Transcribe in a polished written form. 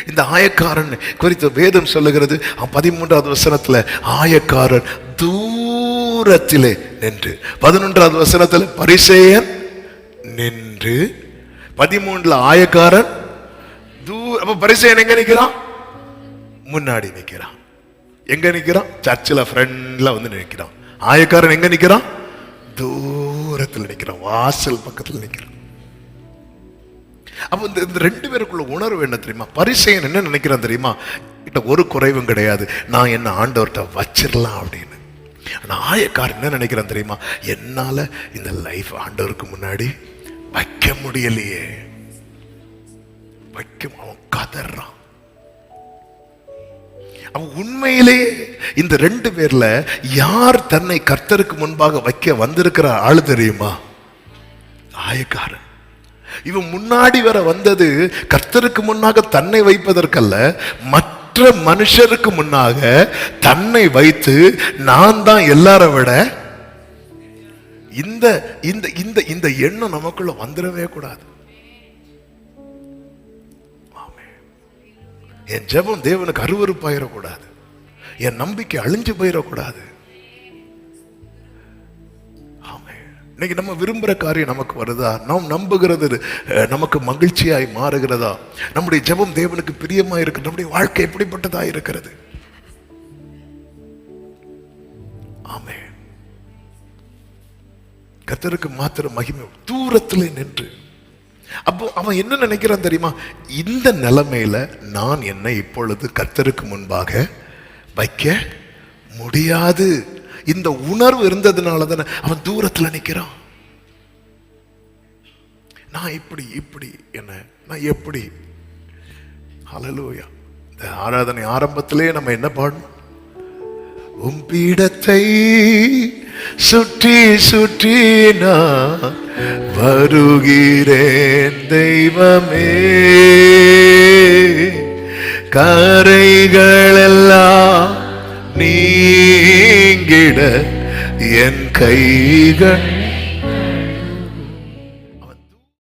இந்த ஆயக்காரன் குறித்து வேதம் சொல்லுகிறது 13வது வசனத்துல ஆயக்காரன் தூரத்திலே நின்று, 11வது வசனத்துல பரிசேயன் நின்று, 13ல ஆயக்காரன் அப்ப பரிசேயன் எங்க நிக்கிறான்? முன்னாடி நிக்கிறான். எங்க நிக்கிறான்? சர்ச்சில் ஃப்ரெண்ட்ல வந்து நிக்கிறான். ஆயக்காரன் எங்க நிக்கிறான்? தூரத்தில் நிக்கிறான், வாசல் பக்கத்தில் நிக்கிறான். அப்ப இந்த ரெண்டு பேருக்குள்ள உணர்வு என்ன தெரியுமா? பரிசேயன் என்ன நினைக்கிறான் தெரியுமா? கிட்ட ஒரு குறைவும் கிடையாது, நான் என்ன ஆண்டவர்கிட்ட வச்சிடலாம் அப்படின்னு. ஆனா ஆயக்காரன் என்ன நினைக்கிறான் தெரியுமா? என்னால இந்த லைஃப் ஆண்டவருக்கு முன்னாடி வைக்க முடியலையே, அவன் கதறான். அவன் உண்மையிலே இந்த ரெண்டு பேர்ல யார் தன்னை கர்த்தருக்கு முன்பாக வைக்க வந்திருக்கிற ஆளு தெரியுமா? ஆயக்காரன். இவன் முன்னாடி வர வந்தது கர்த்தருக்கு முன்னாக தன்னை வைப்பதற்கல்ல, மற்ற மனுஷருக்கு முன்னாக தன்னை வைத்து நான் தான் எல்லார விட. இந்த இந்த இந்த இந்த எண்ணம் நமக்குள்ள வந்துடவே கூடாது. என் ஜெபம் தேவனுக்கு அருவருப்பாயிடக்கூடாது, என் நம்பிக்கை அழிஞ்சு போயிடக்கூடாது. இன்னைக்கு நம்ம விரும்புகிற காரியம் நமக்கு வருதா? நாம் நம்புகிறது நமக்கு மகிழ்ச்சியாய் மாறுகிறதா? நம்முடைய ஜெபம் தேவனுக்கு பிரியமா இருக்கு? நம்முடைய வாழ்க்கை எப்படிப்பட்டதா இருக்கிறது? ஆமென். கர்த்தருக்கு மாத்திரம் மகிமை. தூரத்திலே நின்று, அப்போ அவன் என்ன நினைக்கிறான் தெரியுமா? இந்த நிலைமையில நான் என்னை இப்பொழுது கர்த்தருக்கு முன்பாக வைக்க முடியாது. இந்த உணர்வு இருந்ததுனால தானே அவன் தூரத்தில் நிற்கிறான். நான் இப்படி என்ன, நான் எப்படி? ஹல்லேலூயா. இந்த ஆராதனை ஆரம்பத்திலே நம்ம என்ன பாடணும்? உம் பீடத்தை சுற்றி சுற்றி நான் வருகிறேன் தெய்வமே, கரைகளெல்லாம் நீங்கிட என் கைகள்